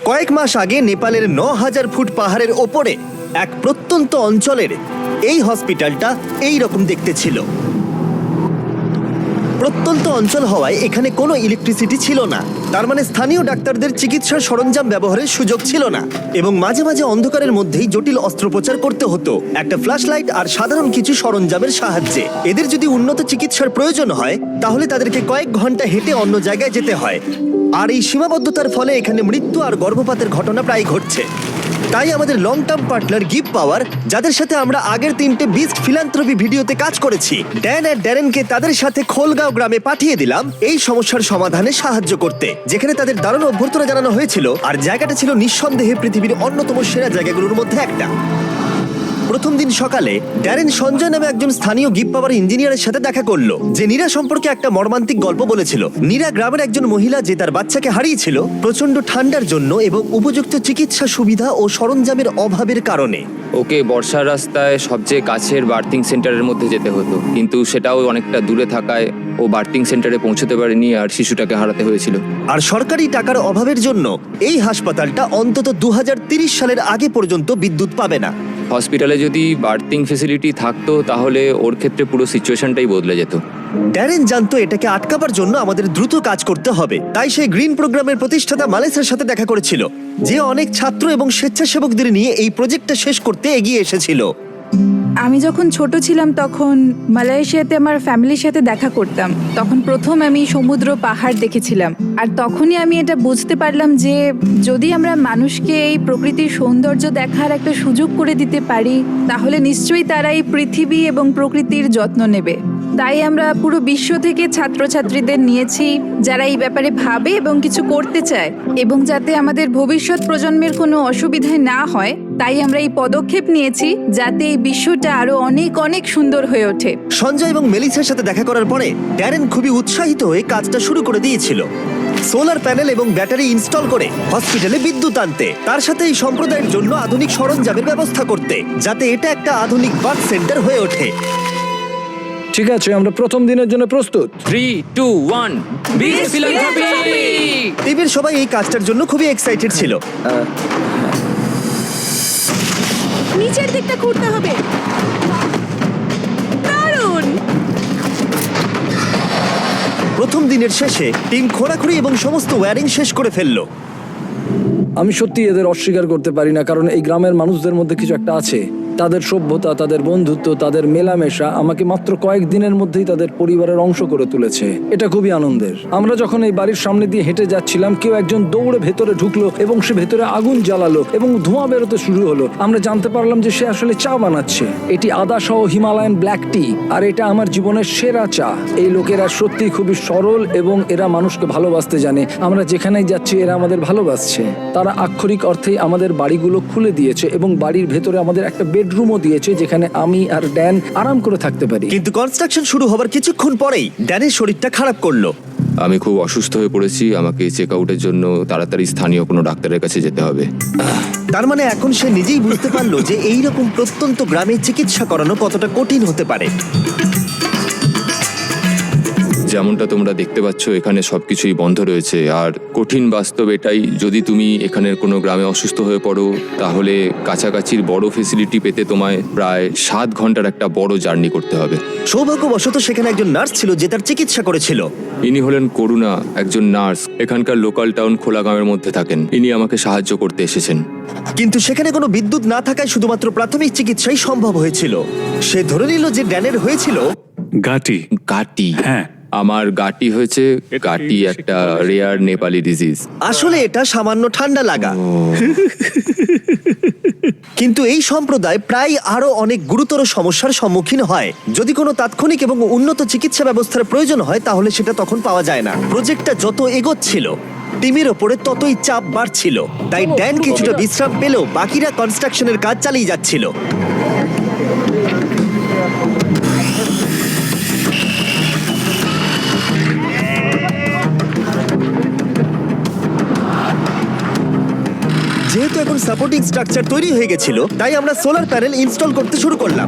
কয়েক মাস আগে নেপালের ৯,০০০ ফুট পাহাড়ের ওপরে এক প্রত্যন্ত অঞ্চলের এই হসপিটালটা এই রকম দেখতে ছিল। প্রত্যন্ত অঞ্চল হওয়ায় এখানে কোনো ইলেকট্রিসিটি ছিল না, তার মানে স্থানীয় ডাক্তারদের চিকিৎসার সরঞ্জাম ব্যবহারের সুযোগ ছিল না, এবং মাঝে মাঝে অন্ধকারের মধ্যেই জটিল অস্ত্রোপচার করতে হতো একটা ফ্ল্যাশ লাইট আর সাধারণ কিছু সরঞ্জামের সাহায্যে। এদের যদি উন্নত চিকিৎসার প্রয়োজন হয় তাহলে তাদেরকে কয়েক ঘন্টা হেঁটে অন্য জায়গায় যেতে হয়, আর এই সীমাবদ্ধতার ফলে এখানে মৃত্যু আর গর্ভপাতের ঘটনা প্রায় ঘটছে। তাই আমাদের লং টার্ম পার্টনার গিভ পাওয়ার, যাদের সাথে আমরা আগের 3টে বিস্ট ফিলান্থ্রপি ভিডিওতে কাজ করেছি, ড্যান আর ড্যারেনকে তাদের সাথে খোলগাঁও গ্রামে পাঠিয়ে দিলাম এই সমস্যার সমাধানে সাহায্য করতে, যেখানে তাদের দারুণ অভ্যর্থনা জানানো হয়েছিল, আর জায়গাটা ছিল নিঃসন্দেহে পৃথিবীর অন্যতম সেরা জায়গাগুলোর মধ্যে একটা। প্রথম দিন সকালে ড্যারেন সঞ্জয় নামে একজন স্থানীয় গিভ পাওয়ার ইঞ্জিনিয়ারের সাথে দেখা করলো, যে নীরা সম্পর্কে একটা মর্মান্তিক গল্প বলেছিল। নীরা গ্রামের একজন মহিলা, যে তার বাচ্চাকে হারিয়েছিল প্রচন্ড ঠান্ডার জন্য এবং উপযুক্ত চিকিৎসা সুবিধা ও সরঞ্জামের অভাবের কারণে। ওকে বর্ষার রাস্তায় সবচেয়ে কাছের বার্থিং সেন্টারের মধ্যে যেতে হতো, কিন্তু সেটাও অনেকটা দূরে থাকায় ও বার্থিং সেন্টারে পৌঁছতে পারেনি আর শিশুটাকে হারাতে হয়েছিল। আর সরকারি টাকার অভাবের জন্য এই হাসপাতালটা অন্তত 2030 সালের আগে পর্যন্ত বিদ্যুৎ পাবে না। হসপিটালে যদি বার্থিং ফেসিলিটি থাকতো তাহলে ওর ক্ষেত্রে পুরো সিচুয়েশনটাই বদলে যেত। ড্যারেন জানতো এটাকে আটকাবার জন্য আমাদের দ্রুত কাজ করতে হবে, তাই সেই গ্রিন প্রোগ্রামের প্রতিষ্ঠাতা মালেসের সাথে দেখা করেছিল, যে অনেক ছাত্র এবং স্বেচ্ছাসেবকদের নিয়ে এই প্রজেক্টটা শেষ করতে এগিয়ে এসেছিল। আমি যখন ছোট ছিলাম তখন মালয়েশিয়াতে আমার ফ্যামিলির সাথে দেখা করতাম। তখন প্রথম আমি সমুদ্র পাহাড় দেখেছিলাম, আর তখনই আমি এটা বুঝতে পারলাম যে যদি আমরা মানুষকে এই প্রকৃতির সৌন্দর্য দেখার একটা সুযোগ করে দিতে পারি, তাহলে নিশ্চয়ই তারা এই পৃথিবী এবং প্রকৃতির যত্ন নেবে। তাই আমরা পুরো বিশ্ব থেকে ছাত্রছাত্রীদের নিয়েছি যারা এই ব্যাপারে ভাবে এবং কিছু করতে চায়, এবং যাতে আমাদের ভবিষ্যৎ প্রজন্মের কোনো অসুবিধায় না হয়, তাই আমরা এই পদক্ষেপ নিয়েছি যাতে এই বিশ্বটা আরো অনেক অনেক সুন্দর হয়ে ওঠে। সঞ্জয় এবং মেলিসার সাথে দেখা করার পরে ড্যারেন খুবই উৎসাহিত হয়ে কাজটা শুরু করে দিয়েছিল, সোলার প্যানেল এবং ব্যাটারি ইনস্টল করে হসপিটালে বিদ্যুৎ আনতে, তার সাথে এই সম্প্রদায়ের জন্য আধুনিক সরঞ্জামের ব্যবস্থা করতে, যাতে এটা একটা আধুনিক বার্থ সেন্টার হয়ে ওঠে। ঠিক আছে, আমরা প্রথম দিনের জন্য প্রস্তুত। 3, 2, 1 বিগ ফিলান্থ্রপি। টিভির সবাই এই কাজটার জন্য খুবই এক্সাইটেড ছিল। নিচের দিকটা ঘুরতে হবে। দারুণ! প্রথম দিনের শেষে টিম খোঁড়াখুড়ি এবং সমস্ত ওয়্যারিং শেষ করে ফেললো। আমি সত্যি এদের অস্বীকার করতে পারি না, কারণ এই গ্রামের মানুষদের মধ্যে কিছু একটা আছে। তাদের সভ্যতা, তাদের বন্ধুত্ব, তাদের মেলামেশা আমাকে মাত্র কয়েক দিনের মধ্যেই তাদের পরিবারের অংশ করে তুলেছে। এটা খুবই আনন্দের। আমরা যখন এই বাড়ির সামনে দিয়ে হেঁটে যাচ্ছিলাম, কেউ একজন দৌড়ে ভেতরে ঢুকলো এবং সে ভেতরে আগুন জ্বালালো এবং ধোঁয়া বেরোতে শুরু হলো। আমরা জানতে পারলাম যে সে আসলে চা বানাচ্ছে। এটি আদা সহ হিমালয়ান ব্ল্যাক টি, আর এটা আমার জীবনের সেরা চা। এই লোকেরা সত্যি খুবই সরল এবং এরা মানুষকে ভালোবাসতে জানে। আমরা যেখানেই যাচ্ছি এরা আমাদের ভালোবাসছে। তারা আক্ষরিক অর্থেই আমাদের বাড়িগুলো খুলে দিয়েছে এবং বাড়ির ভেতরে আমাদের একটা বেডরুমও দিয়েছে, যেখানে আমি আর ড্যান আরাম করে থাকতে পারি। কিন্তু কনস্ট্রাকশন শুরু হবার কিছুক্ষণ পরেই ড্যানের শরীরটা খারাপ করলো। আমি খুব অসুস্থ হয়ে পড়েছি, আমাকে চেক আউটের জন্য তাড়াতাড়ি স্থানীয় কোনো ডাক্তারের কাছে যেতে হবে। তার মানে এখন সে নিজেই বুঝতে পারলো যে এইরকম প্রত্যন্ত গ্রামে চিকিৎসা করানো কতটা কঠিন হতে পারে। যেমনটা তোমরা দেখতে পাচ্ছ, এখানে সবকিছুই বন্ধ রয়েছে, আর কঠিন বাস্তব এটাই, যদি তুমি এখানের কোনো গ্রামে অসুস্থ হয়ে পড়ো তাহলে কাছাকাছির বড় ফেসিলিটি পেতে তোমায় প্রায় 7 ঘন্টার একটা বড় জার্নি করতে হবে। সৌভাগ্যবশত সেখানে একজন নার্স ছিল যে তার চিকিৎসা করেছিল। ইনি হলেন করুণা, একজন নার্স, এখানকার লোকাল টাউন খোলাগাঁওয়ের মধ্যে থাকেন। ইনি আমাকে সাহায্য করতে এসেছেন। কিন্তু সেখানে কোনো বিদ্যুৎ না থাকায় শুধুমাত্র প্রাথমিক চিকিৎসাই সম্ভব হয়েছিল। সে ধরে নিল যে ড্যানের হয়েছিল গাটি। হ্যাঁ, আমার গাটি হয়েছে। গাটি একটা রেয়ার নেপালি ডিজিজ। আসলে এটা সামান্য ঠান্ডা লাগা। কিন্তু এই সম্প্রদায় প্রায় আরো অনেক গুরুতর সমস্যার সম্মুখীন হয়। যদি কোনো তাৎক্ষণিক এবং উন্নত চিকিৎসা ব্যবস্থার প্রয়োজন হয় তাহলে সেটা তখন পাওয়া যায় না। প্রজেক্টটা যত এগোচ্ছিল টিমের ওপরে ততই চাপ বাড়ছিল, তাই ড্যান কিছুটা বিশ্রাম পেলেও বাকিরা কনস্ট্রাকশনের কাজ চালিয়ে যাচ্ছিল। যেহেতু এখন সাপোর্টিং স্ট্রাকচার তৈরি হয়ে গেছিল, তাই আমরা সোলার প্যানেল ইনস্টল করতে শুরু করলাম।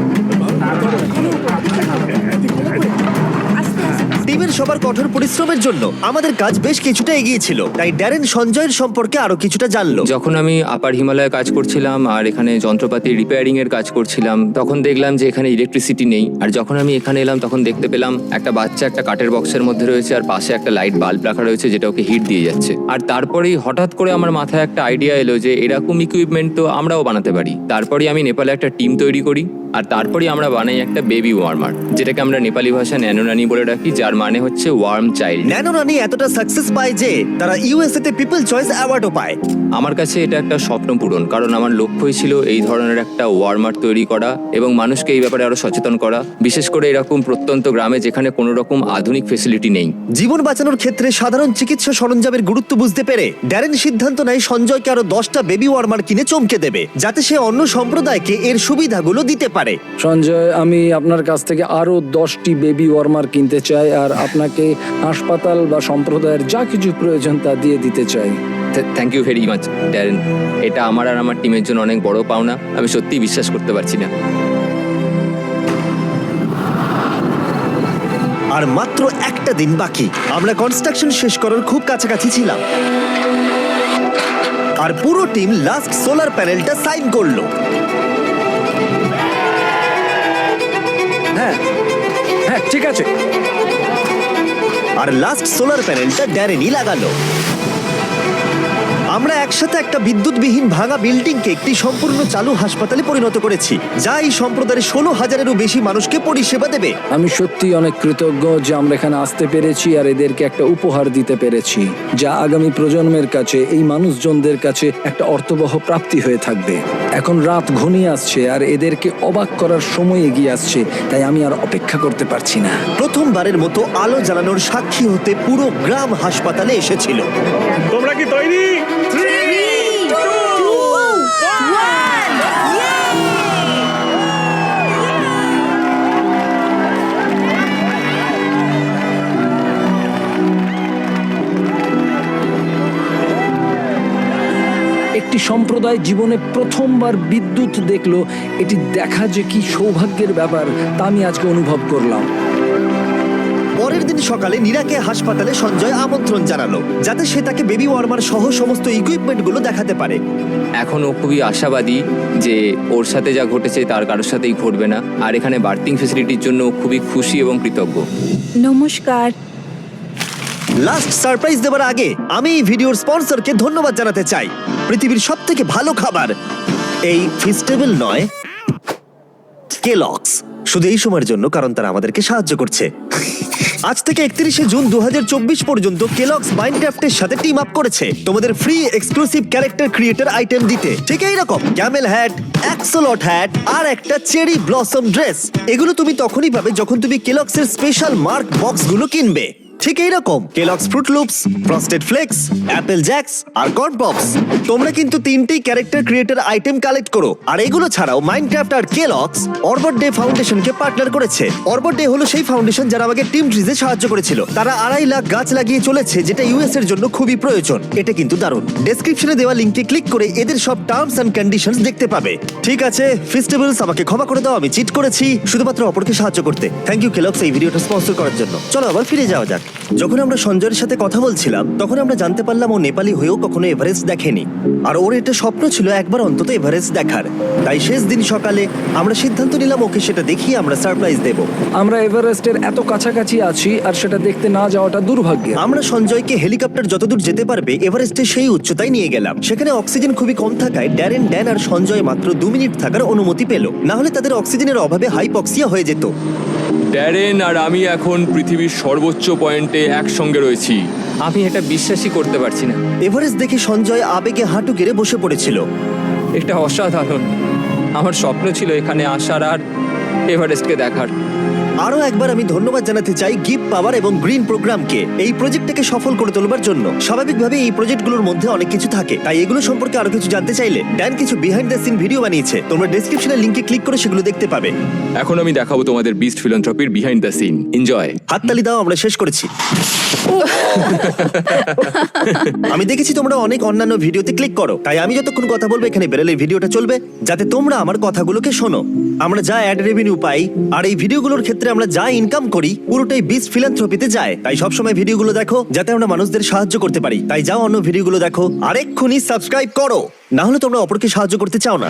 টিমের সবার কঠোর পরিশ্রমের জন্য আমাদের কাজ বেশ কিছুটা এগিয়েছিল, তাই ড্যারেন সঞ্জয়ের সম্পর্কে আরো কিছুটা জানলো। যখন আমি আপার হিমালয়ে কাজ করছিলাম আর এখানে যন্ত্রপাতি রিপেয়ারিং এর কাজ করছিলাম, তখন দেখলাম যে এখানে ইলেকট্রিসিটি নেই। আর যখন আমি এখানে এলাম তখন দেখতে পেলাম একটা বাচ্চা একটা কাঠের বক্সের মধ্যে রয়েছে, আর পাশে একটা লাইট বাল্ব রাখা রয়েছে যেটা ওকে হিট দিয়ে যাচ্ছে। আর তারপরেই হঠাৎ করে আমার মাথায় একটা আইডিয়া এলো যে এরকম ইকুইপমেন্ট তো আমরাও বানাতে পারি। তারপরেই আমি নেপালে একটা টিম তৈরি করি, আর তারপরেই আমরা বানাই একটা বেবি ওয়ার্মার, যেটাকে আমরা নেপালি ভাষায় ন্যানোনানি বলে রাখি, যার মানে হচ্ছে ওয়ার্ম চাইল্ড। ন্যানো রানি এতটা সাকসেস পায় যে তারা ইউএসএ তে পিপল চয়েস অ্যাওয়ার্ডও পায়। আমার কাছে এটা একটা স্বপ্ন পূরণ, কারণ আমার লক্ষ্যই ছিল এই ধরনের একটা ওয়ার্মার তৈরি করা এবং মানুষকে এই ব্যাপারে আরো সচেতন করা, বিশেষ করে এরকম প্রত্যন্ত গ্রামে যেখানে কোনো রকম আধুনিক ফেসিলিটি নেই। জীবন বাঁচানোর ক্ষেত্রে সাধারণ চিকিৎসা সরঞ্জামের গুরুত্ব বুঝতে পেরে ড্যারেন সিদ্ধান্ত নেয় সঞ্জয়কে আরো 10টা বেবি ওয়ার্মার কিনে চমকে দেবে, যাতে সে অন্য সম্প্রদায়কে এর সুবিধাগুলো দিতে পারে। সঞ্জয়, আমি আপনার কাছ থেকে আরো 10টি বেবি ওয়ার্মার কিনতে চাই, আর আপনাকে হাসপাতাল বা সম্প্রদায়ের যা কিছু প্রয়োজন তা দিয়ে দিতে চাই। Thank you very much Darren, এটা আমার আর আমার টিমের জন্য অনেক বড় পাওনা। আমি সত্যিই বিশ্বাস করতে পারছি না। আর মাত্র একটা দিন বাকি, আমরা কনস্ট্রাকশন শেষ করার খুব কাছাকাছি ছিলাম, আর পুরো টিম লাস্ট সোলার প্যানেলটা সাইন করলো। হ্যাঁ হ্যাঁ, ঠিক আছে। আর লাস্ট সোলার প্যানেলটা ড্যারেনই লাগালো। আমরা একসাথে একটা বিদ্যুৎবিহীন ভাঙা বিল্ডিংকে একটি সম্পূর্ণ চালু হাসপাতালে পরিণত করেছি, যা এই সম্প্রদায়ের 16,000-এরও বেশি মানুষকে পরিষেবা দেবে। আমি সত্যি অনেক কৃতজ্ঞ যে আমরা এখানে আসতে পেরেছি আর এদেরকে একটা উপহার দিতে পেরেছি, যা আগামী প্রজন্মের কাছে, এই মানুষজনদের কাছে একটা অর্থবহ প্রাপ্তি হয়ে থাকবে। এখন রাত ঘনিয়ে আসছে আর এদেরকে অবাক করার সময় এগিয়ে আসছে, তাই আমি আর অপেক্ষা করতে পারছি না। প্রথমবারের মতো আলো জ্বালানোর সাক্ষী হতে পুরো গ্রাম হাসপাতালে এসেছিল। তোমরা কি তৈরি? একটি সম্প্রদায় জীবনে প্রথমবার বিদ্যুৎ দেখলো, এটি দেখা যে কি সৌভাগ্যের ব্যাপার তা আমি আজকে অনুভব করলাম। পরের দিন সকালে নীরাকে হাসপাতালে সঞ্জয় আমন্ত্রণ জানালো, যাতে সে তাকে বেবি ওয়ার্মার সহ সমস্ত ইকুইপমেন্টগুলো দেখাতে পারে। এখন ও খুবই আশাবাদী যে ওর সাথে যা ঘটেছে তার কারোর সাথেই ঘটবে না, আর এখানে বার্থিং ফেসিলিটির জন্য ও খুবই খুশি এবং কৃতজ্ঞ। নমস্কার। লাস্ট সারপ্রাইজ দেওয়ার আগে আমি এই ভিডিওর স্পন্সরকে ধন্যবাদ জানাতে চাই। পৃথিবীর সবথেকে ভালো খাবার এই ফিস্টেবল নয়, কেলগস। শুধু এই সময়ের জন্য, কারণ তারা আমাদেরকে সাহায্য করছে। আজ থেকে 31শে জুন 2024 পর্যন্ত কেলগস মাইনক্রাফটের সাথে টিম আপ করেছে তোমাদের free exclusive character creator item দিতে। ঠিক এইরকম ক্যামেল হ্যাট, অ্যাক্সলট হ্যাট আর একটা চেরি ব্লসম ড্রেস। এগুলো তুমি তখনই পাবে যখন তুমি কেলগসের স্পেশাল মার্ক বক্সগুলো কিনবে। ঠিক এইরকম Kellogg's fruit loops, frosted flakes, apple jacks আর কর্ন পপস। তোমরা কিন্তু তিনটেই ক্যারেক্টার ক্রিয়েটর আইটেম কালেক্ট করো। আর এগুলো ছাড়াও মাইনক্রাফট আর কেলগস অরবট ডে ফাউন্ডেশনকে পার্টনার করেছে। অরবট ডে হলো সেই ফাউন্ডেশন যারা আমাকে টিম ট্রিজে সাহায্য করেছিল। তারা 2.5 লাখ গাছ লাগিয়ে চলেছে, যেটা ইউএস এর জন্য খুবই প্রয়োজন। এটা কিন্তু দারুণ। ডেসক্রিপশনে দেওয়া লিংকে ক্লিক করে এদের সব টার্মস এন্ড কন্ডিশনস দেখতে পাবে। ঠিক আছে ফেস্টিভ্যালস, আমাকে ক্ষমা করে দাও, আমি চিট করেছি শুধুমাত্র অপরকে সাহায্য করতে। থ্যাংক ইউ কেলগস এই ভিডিওটা স্পন্সর করার জন্য। চলো আবার ফিরে যাওয়া যাক। যখন আমরা সঞ্জয়ের সাথে কথা বলছিলাম তখন আমরা জানতে পারলাম ও নেপালি হয়েও কখনো এভারেস্ট দেখেনি, আর ওর এটা স্বপ্ন ছিল একবার অন্তত এভারেস্ট দেখার। তাই শেষ দিন সকালে আমরা সিদ্ধান্ত নিলাম ওকে সেটা দেখিয়ে আমরা সারপ্রাইজ দেব। আমরা এভারেস্টের এত কাছাকাছি আছি আর সেটা দেখতে না যাওয়াটা দুর্ভাগ্য। আমরা সঞ্জয়কে হেলিকপ্টার যতদূর যেতে পারবে এভারেস্টের সেই উচ্চতায় নিয়ে গেলাম। সেখানে অক্সিজেন খুবই কম থাকায় ড্যান আর সঞ্জয় মাত্র 2 মিনিট থাকার অনুমতি পেল, না হলে তাদের অক্সিজেনের অভাবে হাইপক্সিয়া হয়ে যেত। ড্যারেন আর আমি এখন পৃথিবীর সর্বোচ্চ পয়েন্টে একসঙ্গে রয়েছি। আমি এটা বিশ্বাসই করতে পারছি না। এভারেস্ট দেখে সঞ্জয় আবেগে হাঁটু গেড়ে বসে পড়েছিল। এটা অসাধারণ। আমার স্বপ্ন ছিল এখানে আসার আর এভারেস্টকে দেখার। আরো একবার আমি ধন্যবাদ জানাতে চাই গিভ পাওয়ার এবং গ্রিন প্রোগ্রামকে এই প্রজেক্টটাকে সফল করে তোলবার জন্য। স্বাভাবিকভাবে এই প্রজেক্টগুলোর মধ্যে অনেক কিছু থাকে, তাই এগুলো সম্পর্কে আরো কিছু জানতে চাইলে ড্যান কিছু বিহাইন্ড দ্য সিন ভিডিও বানিয়েছে। তোমরা ডেসক্রিপশনের লিংকে ক্লিক করে সেগুলো দেখতে পাবে। এখন আমি দেখাবো তোমাদের বিস্ট ফিলান্থ্রপির বিহাইন্ড দ্য সিন। এনজয়। হাততালি দাও, আমরা শেষ করেছি। আমি দেখেছি তোমরা অনেক অন্যান্য ভিডিওতে ক্লিক করো, তাই আমি যতক্ষণ কথা বলবো এখানে বেরোলে ভিডিওটা চলবে, যাতে তোমরা আমার কথাগুলোকে শোনো। আমরা যা অ্যাড রেভিনিউ পাই আর এই ভিডিওগুলোর ক্ষেত্রে ক্ষেত্রে আমরা যা ইনকাম করি পুরোটাই বিস্ট ফিলান্থ্রপিতে যায়। তাই সবসময় ভিডিওগুলো দেখো যাতে আমরা মানুষদের সাহায্য করতে পারি। তাই যাও অন্য ভিডিওগুলো দেখো আর এক্ষুনি সাবস্ক্রাইব করো, না হলে তোমরা অপরকে সাহায্য করতে চাও না।